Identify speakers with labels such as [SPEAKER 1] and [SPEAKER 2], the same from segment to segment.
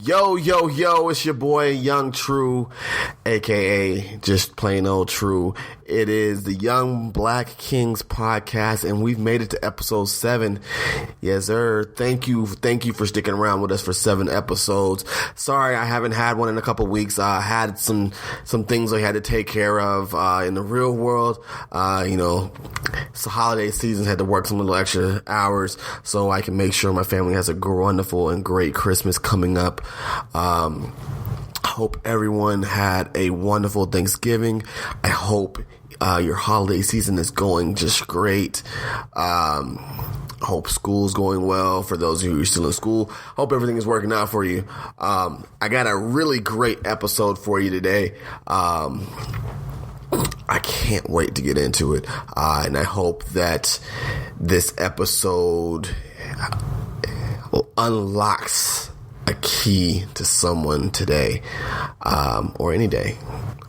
[SPEAKER 1] Yo, yo, yo, it's your boy Young True, aka just plain old True. It is the Young Black Kings podcast, and we've made it to episode 7. Yes, sir. Thank you for sticking around with us for 7 episodes. Sorry, I haven't had one in a couple weeks. I had some things I had to take care of in the real world. It's the holiday season, had to work some little extra hours so I can make sure my family has a wonderful and great Christmas coming up. Hope everyone had a wonderful Thanksgiving. I hope your holiday season is going just great. Hope school's going well for those of you who are still in school. Hope everything is working out for you. I got a really great episode for you today. I can't wait to get into it. And I hope that this episode unlocks a key to someone today, or any day.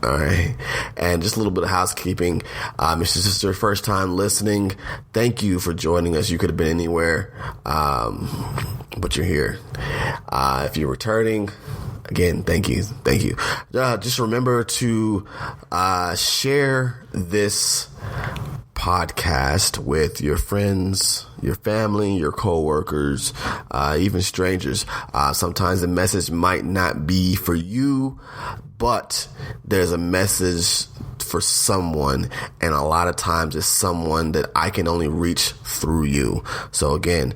[SPEAKER 1] All right. And just a little bit of housekeeping. If this is your first time listening, thank you for joining us. You could have been anywhere, but you're here. If you're returning, again, thank you. Just remember to share this podcast with your friends, your family, your coworkers, even strangers. Sometimes the message might not be for you, but there's a message for someone, and a lot of times it's someone that I can only reach through you. So again,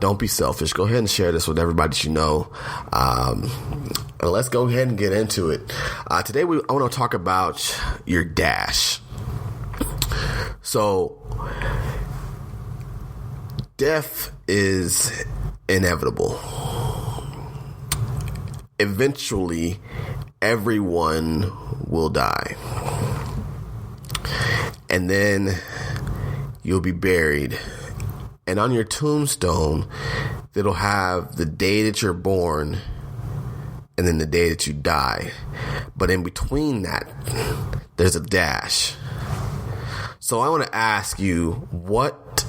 [SPEAKER 1] don't be selfish. Go ahead and share this with everybody that you know. And let's go ahead and get into it. Today I want to talk about your dash. So, death is inevitable. Eventually, everyone will die. And then you'll be buried. And on your tombstone, it'll have the day that you're born and then the day that you die. But in between that, there's a dash. So I want to ask you, what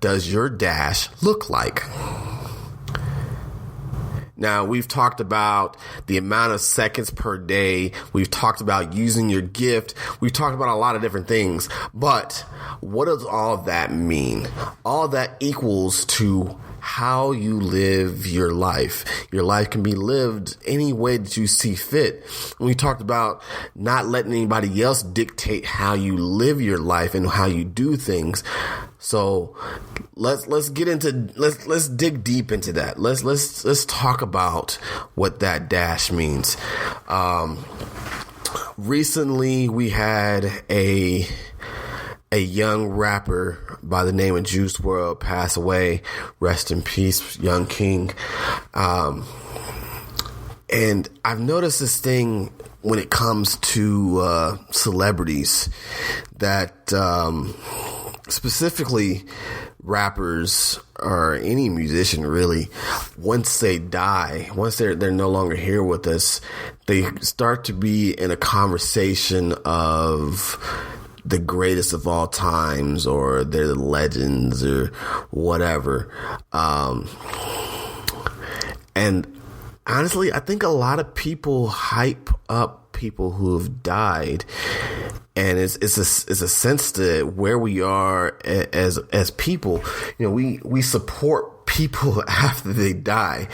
[SPEAKER 1] does your dash look like? Now, we've talked about the amount of seconds per day. We've talked about using your gift. We've talked about a lot of different things. But what does all of that mean? All of that equals to how you live your life. Your life can be lived any way that you see fit. We talked about not letting anybody else dictate how you live your life and how you do things. So let's dig deep into that. Let's talk about what that dash means. Recently we had a young rapper by the name of Juice WRLD pass away. Rest in peace, Young King. And I've noticed this thing when it comes to celebrities that specifically rappers or any musician really, once they die, once they're no longer here with us, they start to be in a conversation of the greatest of all times, or they're the legends or whatever. And honestly, I think a lot of people hype up people who have died, and it's a sense to where we are as people. You know, we support people after they die.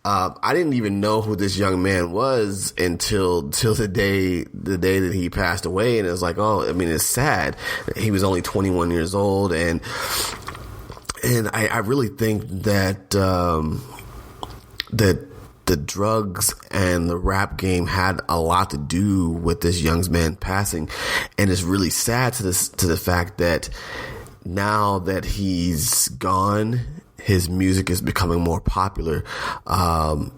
[SPEAKER 1] I didn't even know who this young man was until the day that he passed away, and it was like, oh, I mean, it's sad. He was only 21 years old, and I really think that that the drugs and the rap game had a lot to do with this young man passing, and it's really sad to the fact that now that he's gone, his music is becoming more popular. Not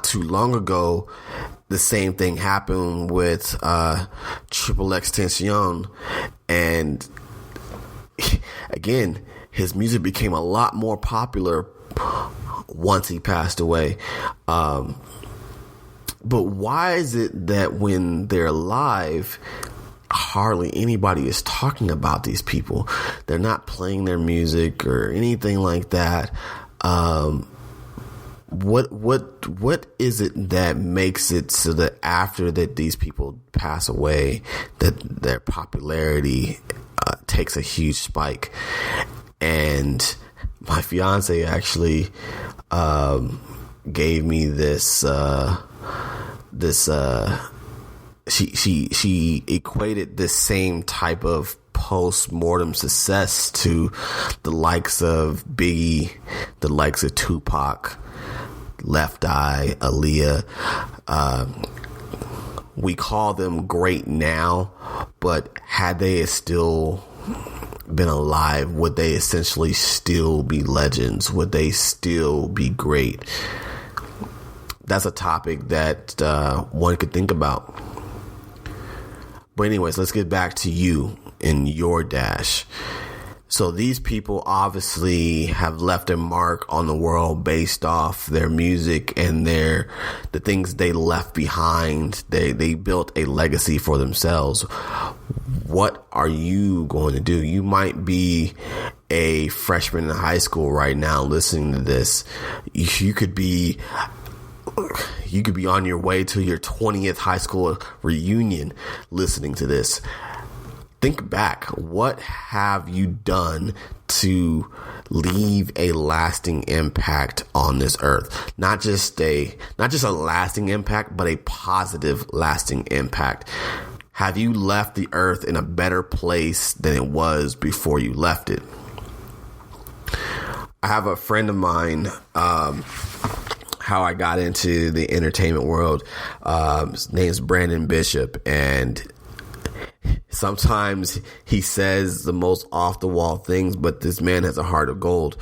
[SPEAKER 1] too long ago, the same thing happened with Triple X Tension, and again, his music became a lot more popular once he passed away. But why is it that when they're alive, hardly anybody is talking about these people? They're not playing their music or anything like that. what is it that makes it so that after that these people pass away, that their popularity takes a huge spike? And my fiance actually gave me this she equated this same type of post-mortem success to the likes of Biggie, the likes of Tupac, Left Eye, Aaliyah. We call them great now, but had they still been alive, would they essentially still be legends? Would they still be great? That's a topic that one could think about. But anyways, let's get back to you and your dash. So these people obviously have left a mark on the world based off their music and the things they left behind. They built a legacy for themselves. What are you going to do? You might be a freshman in high school right now listening to this. You could be on your way to your 20th high school reunion listening to this. Think back. What have you done to leave a lasting impact on this earth? Not just a lasting impact, but a positive lasting impact. Have you left the earth in a better place than it was before you left it? I have a friend of mine, how I got into the entertainment world. His name's Brandon Bishop, and sometimes he says the most off the wall things, but this man has a heart of gold.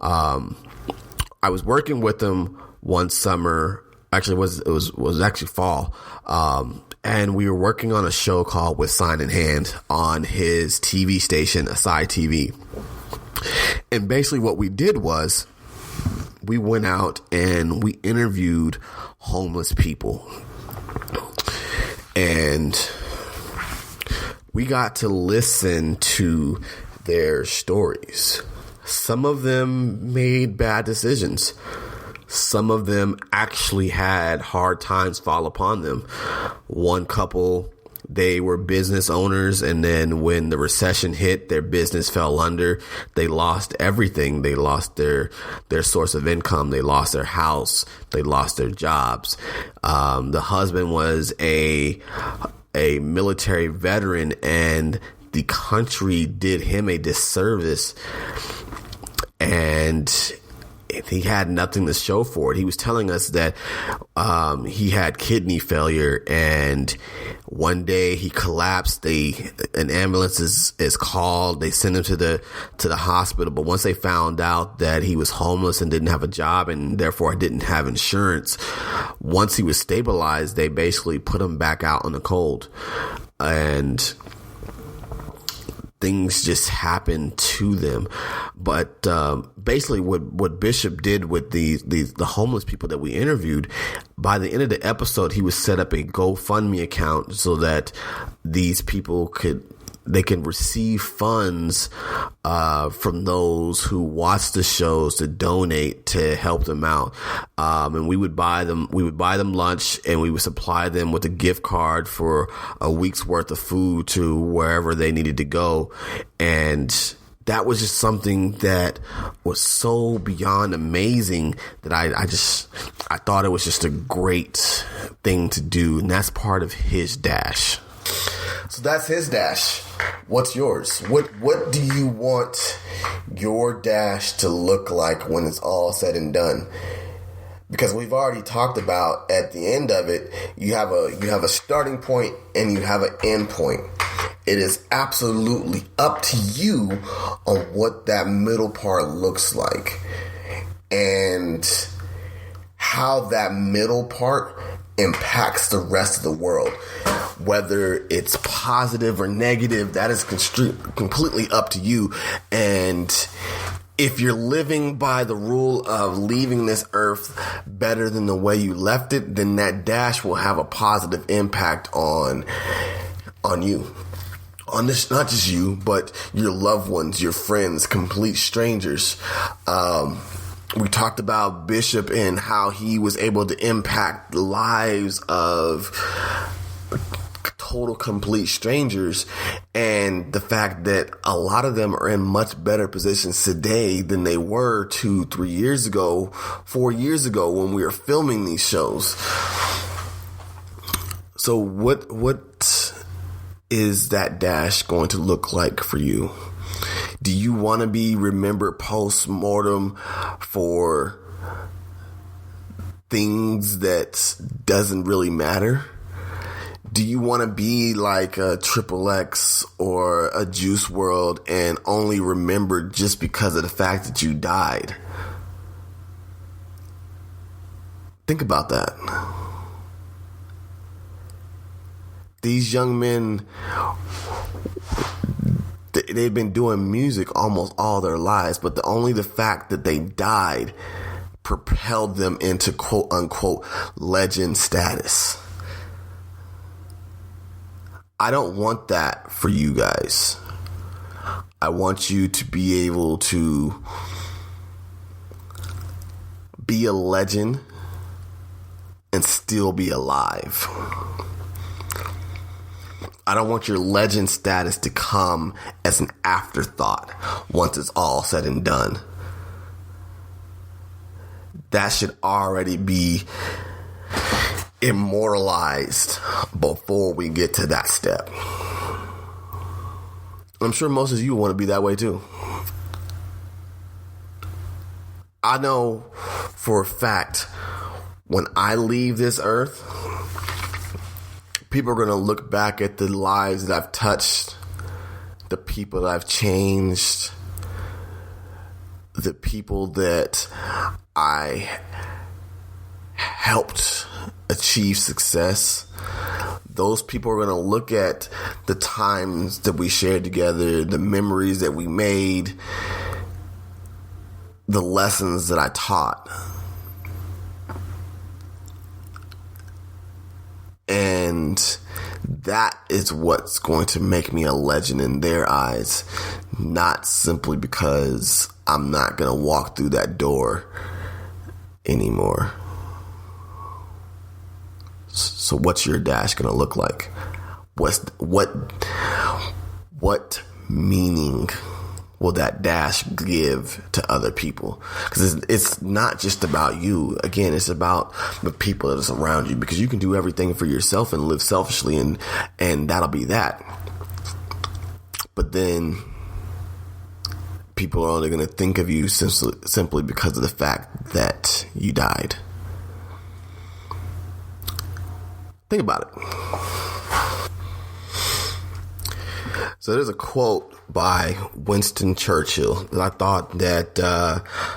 [SPEAKER 1] I was working with him one summer. Actually, it was actually fall. And we were working on a show called With Sign in Hand on his TV station, Asai TV. And basically what we did was we went out and we interviewed homeless people. And we got to listen to their stories. Some of them made bad decisions. Some of them actually had hard times fall upon them. One couple, they were business owners, and then when the recession hit, their business fell under. They lost everything. They lost their source of income. They lost their house. They lost their jobs. The husband was a military veteran, and the country did him a disservice, and he had nothing to show for it. He was telling us that he had kidney failure, and one day he collapsed. An ambulance is called. They send him to the hospital. But once they found out that he was homeless and didn't have a job and therefore didn't have insurance, once he was stabilized, they basically put him back out in the cold. And things just happened to them. But basically what Bishop did with the homeless people that we interviewed, by the end of the episode, he would set up a GoFundMe account so that these people can receive funds from those who watch the shows to donate to help them out. And we would buy them lunch, and we would supply them with a gift card for a week's worth of food to wherever they needed to go. And that was just something that was so beyond amazing that I thought it was just a great thing to do. And that's part of his dash. So that's his dash. What's yours? What do you want your dash to look like when it's all said and done? Because we've already talked about at the end of it, you have a starting point and you have an end point. It is absolutely up to you on what that middle part looks like and how that middle part impacts the rest of the world. Whether it's positive or negative, that is completely up to you. And if you're living by the rule of leaving this earth better than the way you left it, then that dash will have a positive impact on you. On this, not just you, but your loved ones, your friends, complete strangers. We talked about Bishop and how he was able to impact the lives of total complete strangers, and the fact that a lot of them are in much better positions today than they were 2-3 years ago, 4 years ago when we were filming these shows. So what is that dash going to look like for you? Do you want to be remembered post-mortem for things that doesn't really matter? Do you want to be like a Triple X or a Juice WRLD and only remembered just because of the fact that you died? Think about that. These young men, they've been doing music almost all their lives, but the fact that they died propelled them into quote unquote legend status. I don't want that for you guys. I want you to be able to be a legend and still be alive. I don't want your legend status to come as an afterthought once it's all said and done. That should already be immortalized before we get to that step. I'm sure most of you want to be that way too. I know for a fact when I leave this earth, people are going to look back at the lives that I've touched, the people that I've changed, the people that I helped achieve success. Those people are going to look at the times that we shared together, the memories that we made, the lessons that I taught. And that is what's going to make me a legend in their eyes, not simply because I'm not going to walk through that door anymore. So what's your dash going to look like? What meaning will that dash give to other people? Because it's not just about you. Again, it's about the people that are around you, because you can do everything for yourself and live selfishly, and that'll be that. But then people are only going to think of you simply because of the fact that you died. Think about it. So there's a quote by Winston Churchill that I thought that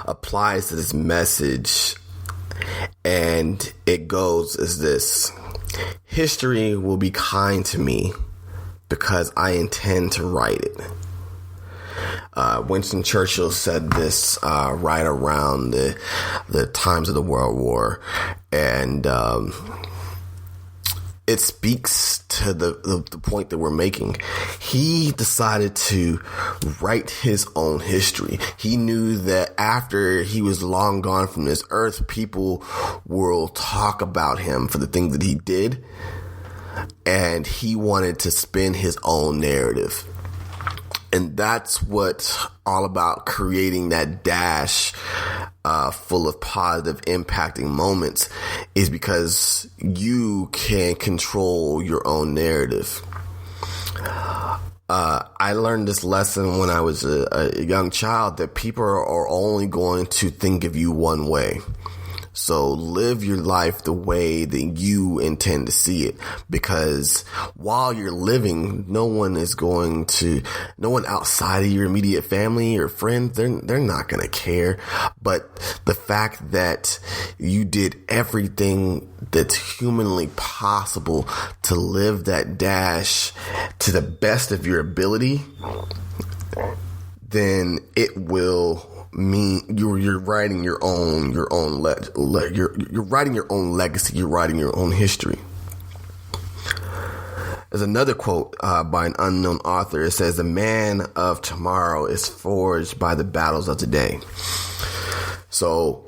[SPEAKER 1] applies to this message, and it goes as this: history will be kind to me because I intend to write it. Winston Churchill said this right around the times of the World War, and it speaks to the point that we're making. He decided to write his own history. He knew that after he was long gone from this earth, people will talk about him for the things that he did, and he wanted to spin his own narrative. And that's what's all about, creating that dash full of positive, impacting moments, is because you can control your own narrative. I learned this lesson when I was a young child, that people are only going to think of you one way. So live your life the way that you intend to see it, because while you're living, no one outside of your immediate family or friends, they're not going to care. But the fact that you did everything that's humanly possible to live that dash to the best of your ability, then it will mean you're writing your own you're writing your own legacy. You're writing your own history. There's another quote by an unknown author. It says, "The man of tomorrow is forged by the battles of today." So